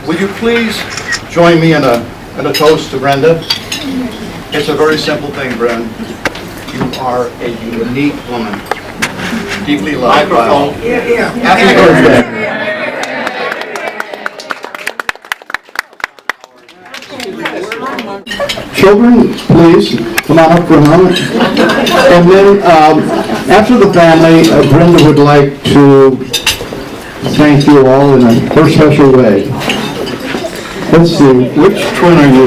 Would you please join me in a toast to Brenda? It's a very simple thing, Brenda. You are a unique woman, deeply loved by all. Happy birthday. Children, please come on up for a moment. And then, after the family, Brenda would like to thank you all in a very special way. Let's see, which twin are you?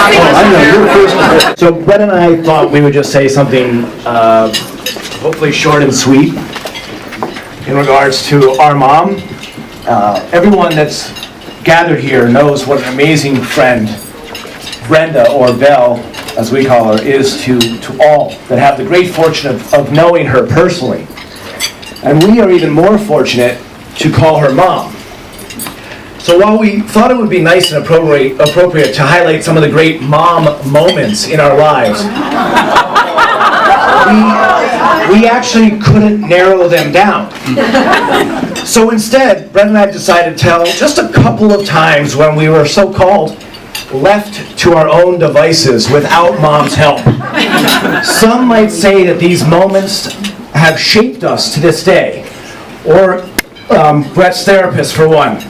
Oh, I know, you're first. So Brett and I thought we would just say something hopefully short and sweet in regards to our mom. Everyone that's gathered here knows what an amazing friend Brenda, or Belle, as we call her, is to all that have the great fortune of knowing her personally. And we are even more fortunate to call her mom. So while we thought it would be nice and appropriate to highlight some of the great mom moments in our lives, we actually couldn't narrow them down. So instead, Brett and I decided to tell just a couple of times when we were so-called left to our own devices without mom's help. Some might say that these moments have shaped us to this day, or Brett's therapist for one.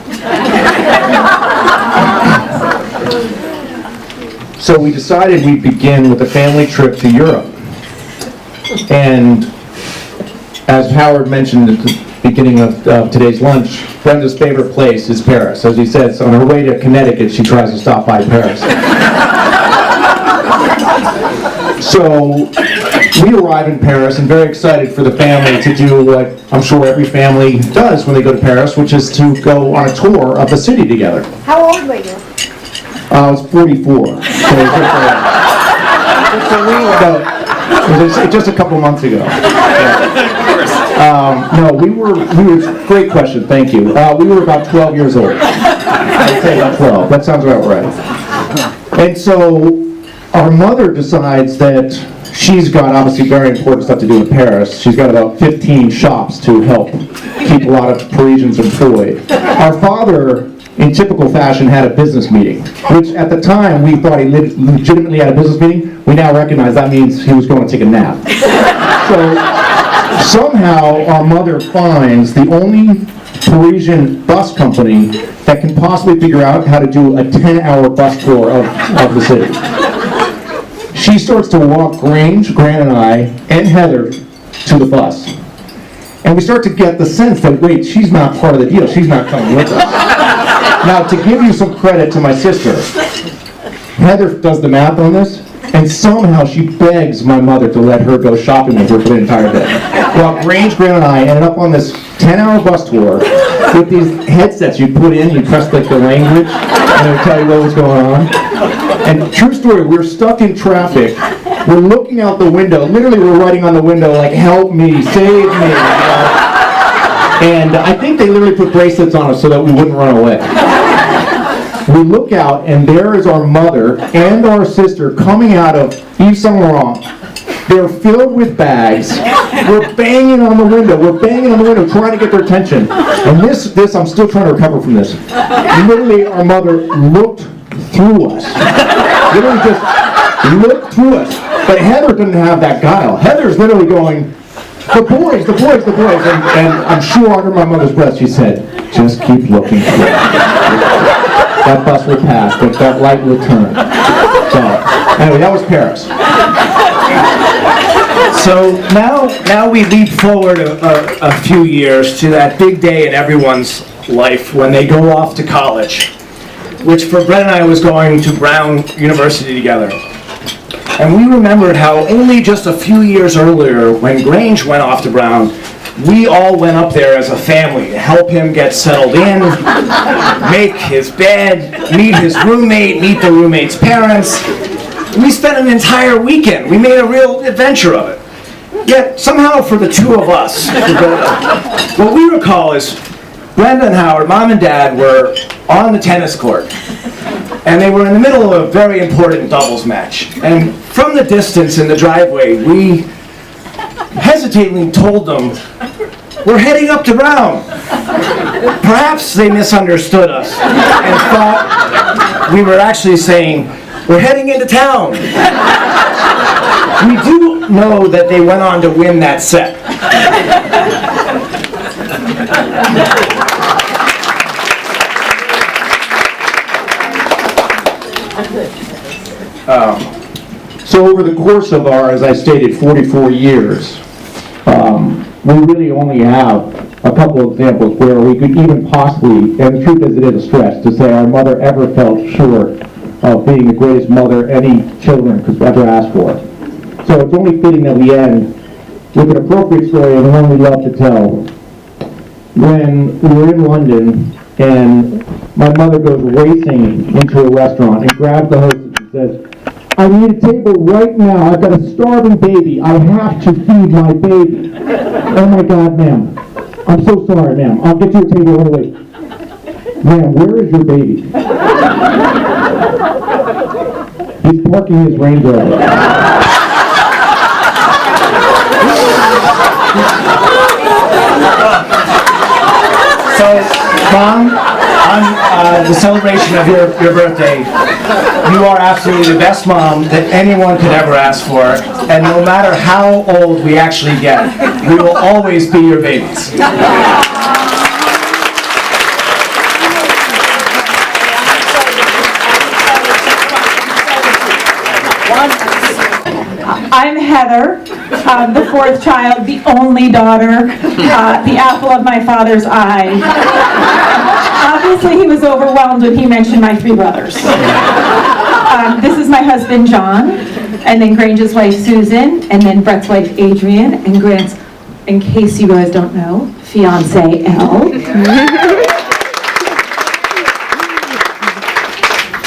So we decided we'd begin with a family trip to Europe. And as Howard mentioned at the beginning of today's lunch, Brenda's favorite place is Paris. As he says, on her way to Connecticut, she tries to stop by Paris. So we arrive in Paris and very excited for the family to do what I'm sure every family does when they go to Paris, which is to go on a tour of the city together. How old were you? I was 44. So just a couple months ago. No, we were, great question, thank you. We were about 12 years old. I'd say about 12, that sounds about right. And so our mother decides that she's got obviously very important stuff to do in Paris. She's got about 15 shops to help keep a lot of Parisians employed. Our father, in typical fashion, had a business meeting, which at the time we thought he legitimately had a business meeting. We now recognize that means he was going to take a nap. So somehow our mother finds the only Parisian bus company that can possibly figure out how to do a 10-hour bus tour of the city. She starts to walk Grange, Gran and I, and Heather to the bus. And we start to get the sense that, wait, she's not part of the deal. She's not coming with us. Now, to give you some credit to my sister, Heather does the math on this, and somehow she begs my mother to let her go shopping with her for the entire day. Well, Grange, Gran and I ended up on this 10-hour bus tour with these headsets you put in, you press like the language, and it would tell you what was going on. And true story, we were stuck in traffic. We're looking out the window. Literally, we're writing on the window, like, help me, save me. And I think they literally put bracelets on us so that we wouldn't run away. We look out, and there is our mother and our sister coming out of Yves Saint Laurent. They're filled with bags. We're banging on the window. We're banging on the window, trying to get their attention. And this, I'm still trying to recover from this. Literally, our mother looked through us. Literally just looked through us. But Heather didn't have that guile. Heather's literally going, the boys, the boys, the boys. And I'm sure under my mother's breath she said, just keep looking through. That bus will pass, that light will turn. So, anyway, that was Paris. So now we leap forward a few years to that big day in everyone's life when they go off to college, which for Brett and I was going to Brown University together. And we remembered how only just a few years earlier, when Grange went off to Brown, we all went up there as a family to help him get settled in, make his bed, meet his roommate, meet the roommate's parents. We spent an entire weekend. We made a real adventure of it. Yet, somehow for the two of us, what we recall is Brenda and Howard, Mom and Dad, were on the tennis court. And they were in the middle of a very important doubles match. And from the distance in the driveway, we hesitatingly told them we're heading up to Brown. Perhaps they misunderstood us and thought we were actually saying, we're heading into town. We do know that they went on to win that set. So over the course of our, as I stated, 44 years, we really only have a couple of examples where we could even possibly, and the truth is it is a stretch, to say our mother ever felt short of being the greatest mother any children could ever ask for. So it's only fitting that we end with an appropriate story and the one we love to tell. When we were in London and my mother goes racing into a restaurant and grabs the hostess and says, I need a table right now. I've got a starving baby. I have to feed my baby. Oh my God, ma'am. I'm so sorry, ma'am. I'll get you a table right away. Ma'am, where is your baby? He's parking his Range Rover. So, Mom, on the celebration of your birthday, you are absolutely the best mom that anyone could ever ask for, and no matter how old we actually get, we will always be your babies. I'm Heather, the fourth child, the only daughter, the apple of my father's eye. Obviously, he was overwhelmed when he mentioned my three brothers. This is my husband, John, and then Grange's wife, Susan, and then Brett's wife, Adrian, and Grant's, in case you guys don't know, fiance, Elle.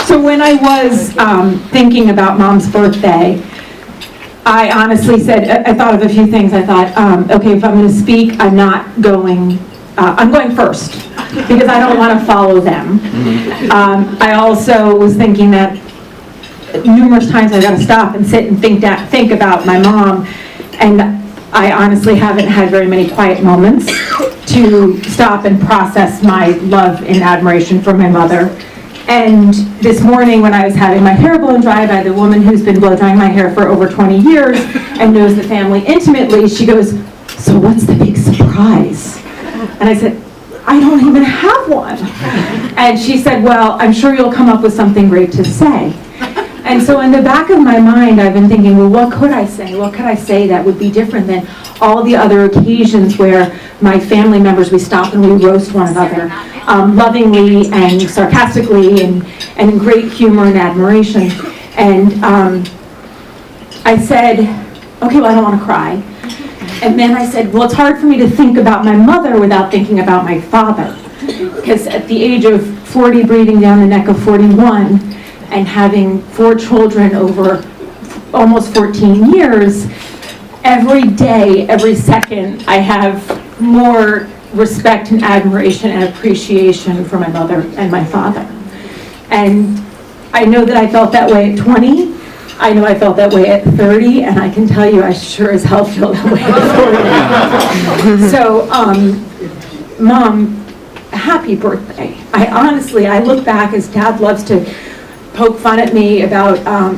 So when I was thinking about Mom's birthday, I honestly said, I thought of a few things. I thought, okay, if I'm going to speak, I'm going first, because I don't want to follow them. I also was thinking that numerous times I've got to stop and sit and think about my mom, and I honestly haven't had very many quiet moments to stop and process my love and admiration for my mother. And this morning when I was having my hair blown dry by the woman who's been blow drying my hair for over 20 years and knows the family intimately, she goes, so what's the big surprise? And I said, I don't even have one. And she said, well, I'm sure you'll come up with something great to say. And so in the back of my mind, I've been thinking, well, what could I say? What could I say that would be different than all the other occasions where my family members, we stop and we roast one another, lovingly and sarcastically and in great humor and admiration. And I said, okay, well, I don't want to cry. And then I said, well, it's hard for me to think about my mother without thinking about my father. Because at the age of 40, breathing down the neck of 41, and having 4 children over almost 14 years, every day, every second, I have more respect and admiration and appreciation for my mother and my father. And I know that I felt that way at 20, I know I felt that way at 30, and I can tell you I sure as hell feel that way at 40. So, Mom, happy birthday. I look back, as Dad loves to poke fun at me about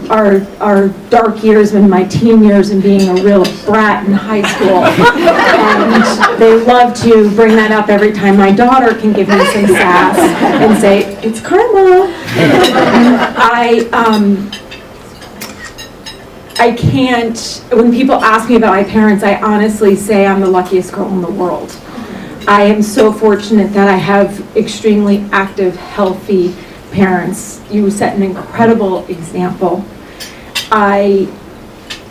our dark years and my teen years and being a real brat in high school. And they love to bring that up every time my daughter can give me some sass and say, it's Carla. I can't, when people ask me about my parents, I honestly say I'm the luckiest girl in the world. I am so fortunate that I have extremely active, healthy parents. You set an incredible example. I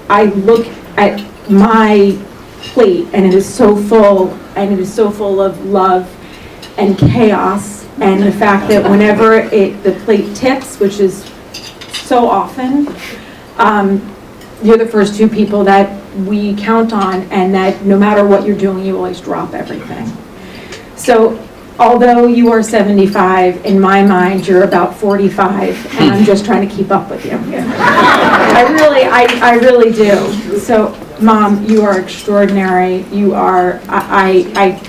look at my plate and it is so full, and it is so full of love and chaos, and the fact that whenever the plate tips, which is so often, you're the first 2 people that we count on, and that no matter what you're doing, you always drop everything. So although you are 75, in my mind, you're about 45, and I'm just trying to keep up with you. I really do. So Mom, you are extraordinary. You are, I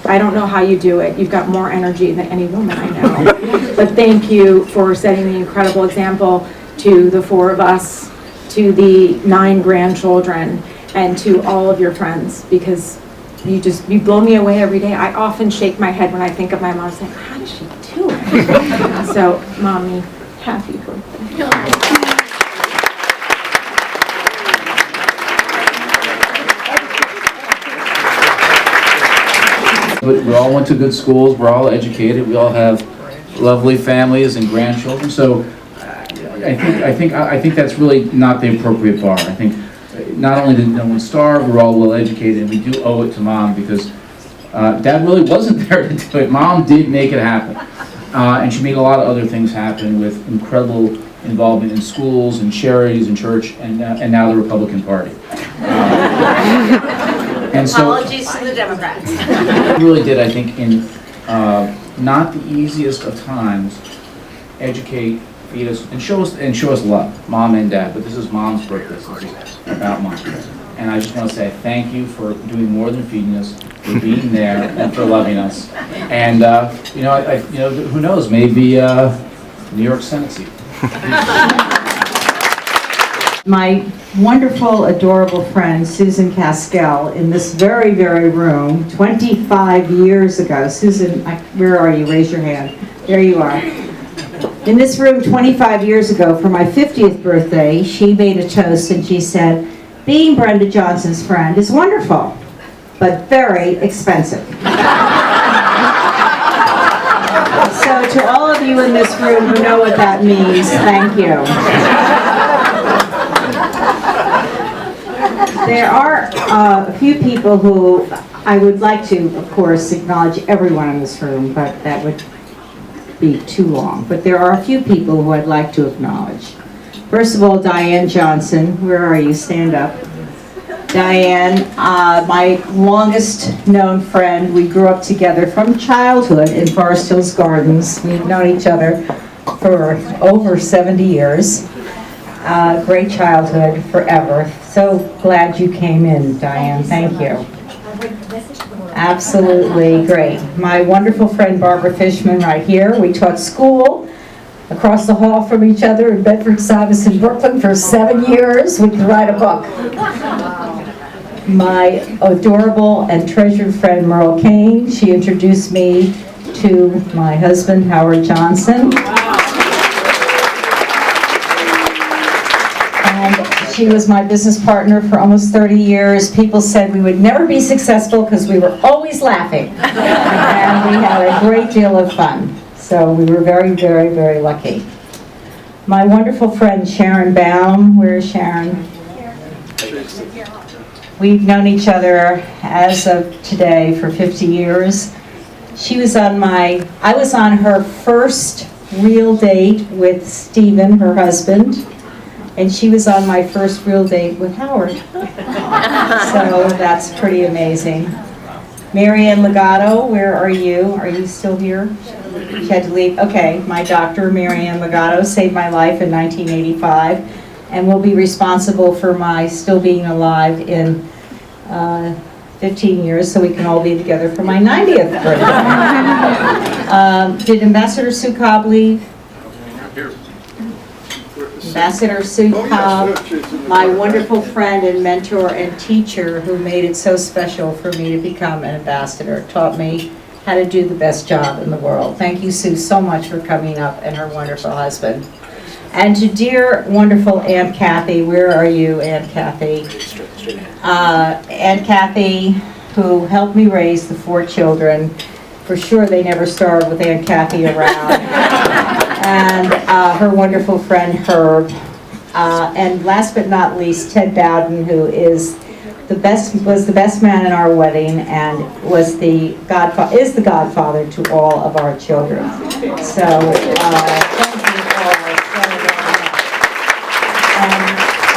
don't know how you do it. You've got more energy than any woman I know. But thank you for setting the incredible example to the 4 of us, to the 9 grandchildren, and to all of your friends, because you blow me away every day. I often shake my head when I think of my mom, saying, how does she do it? So, Mommy, happy birthday. But we all went to good schools, we're all educated, we all have lovely families and grandchildren, so I think that's really not the appropriate bar. I think not only did no one starve, we're all well educated, and we do owe it to Mom, because Dad really wasn't there to do it. Mom did make it happen, and she made a lot of other things happen with incredible involvement in schools and charities and church, and now the Republican Party. And so, Apologies to the Democrats. we really did, I think, in not the easiest of times, educate, feed us, and show us love, Mom and Dad. But this is Mom's birthday, this is about Mom. And I just want to say thank you for doing more than feeding us, for being there, and for loving us. And who knows? Maybe New York Senate seat. My wonderful, adorable friend, Susan Caskell, in this very, very room, 25 years ago. Susan, where are you? Raise your hand. There you are. In this room 25 years ago, for my 50th birthday, she made a toast and she said, being Brenda Johnson's friend is wonderful, but very expensive. So to all of you in this room who know what that means, thank you. There are a few people who I would like to, of course, acknowledge everyone in this room, but that would be too long. But there are a few people who I'd like to acknowledge. First of all, Diane Johnson, where are you? Stand up. Diane, my longest known friend. We grew up together from childhood in Forest Hills Gardens. We've known each other for over 70 years. Great childhood, forever. So glad you came in, Diane. Thank you. Absolutely great. My wonderful friend Barbara Fishman right here. We taught school across the hall from each other in Bedford-Stuyvesant, Brooklyn for 7 years. We could write a book. My adorable and treasured friend Merle Kane. She introduced me to my husband Howard Johnson. She was my business partner for almost 30 years. People said we would never be successful because we were always laughing. And we had a great deal of fun. So we were very, very, very lucky. My wonderful friend Sharon Baum. Where is Sharon? We've known each other as of today for 50 years. I was on her first real date with Stephen, her husband. And she was on my first real date with Howard. So that's pretty amazing. Marianne Legato, where are you? Are you still here? She had to leave. Okay, my doctor, Marianne Legato, saved my life in 1985 and will be responsible for my still being alive in 15 years so we can all be together for my 90th birthday. Did Ambassador Sue Cobb leave? Ambassador Sue Cobb, my wonderful friend and mentor and teacher who made it so special for me to become an ambassador, taught me how to do the best job in the world. Thank you, Sue, so much for coming up, and her wonderful husband. And to dear, wonderful Aunt Kathy, where are you, Aunt Kathy? Aunt Kathy, who helped me raise the 4 children. For sure, they never starved with Aunt Kathy around. And her wonderful friend Herb, and last but not least Ted Bowden, who was the best man in our wedding and is the godfather to all of our children. So thank you all so very much. And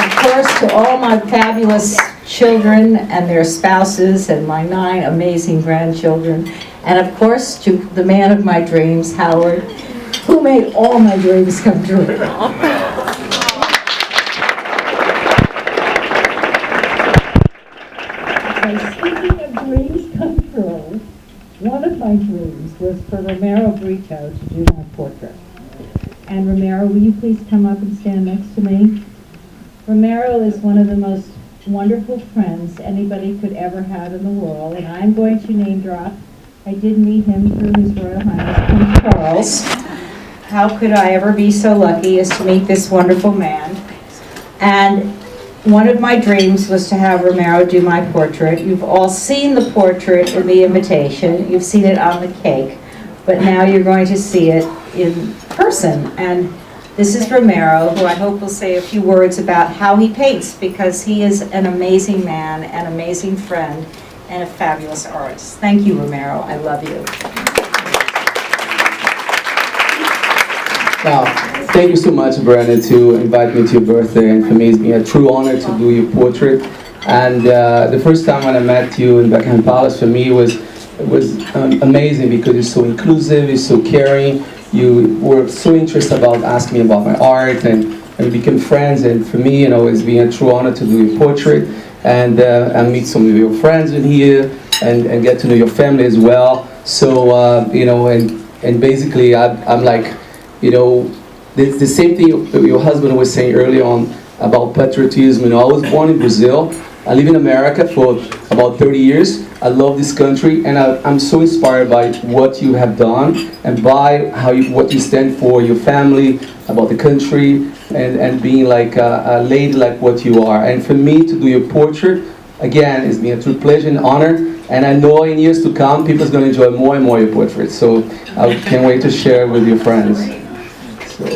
of course to all my fabulous children and their spouses and my 9 amazing grandchildren, and of course to the man of my dreams, Howard, who made all my dreams come true. Speaking of dreams come true, one of my dreams was for Romero Brito to do my portrait. And Romero, will you please come up and stand next to me? Romero is one of the most wonderful friends anybody could ever have in the world, and I'm going to name drop. I did meet him through His Royal Highness Prince Charles. How could I ever be so lucky as to meet this wonderful man? And one of my dreams was to have Romero do my portrait. You've all seen the portrait in the invitation. You've seen it on the cake. But now you're going to see it in person. And this is Romero, who I hope will say a few words about how he paints, because he is an amazing man, an amazing friend, and a fabulous artist. Thank you, Romero. I love you. Now, thank you so much, Brenda, to invite me to your birthday, and for me it's been a true honor to do your portrait. And the first time when I met you in Buckingham Palace, for me was amazing, because you're so inclusive, you're so caring, you were so interested about asking me about my art, and we became friends. And for me, it's been a true honor to do your portrait, and meet some of your friends in here, and get to know your family as well. So and basically I'm like, the same thing your husband was saying earlier on about patriotism. I was born in Brazil. I live in America for about 30 years. I love this country, and I'm so inspired by what you have done, and by what you stand for, your family, about the country, and being like a lady like what you are. And for me to do your portrait, again, it's been a true pleasure and honor. And I know in years to come, people's going to enjoy more and more your portraits. So I can't wait to share with your friends. So.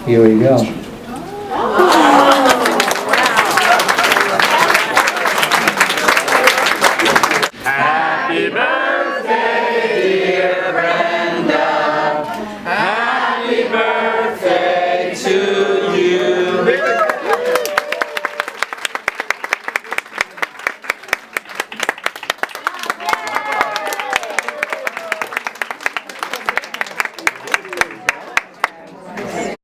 Here we go. Happy birthday.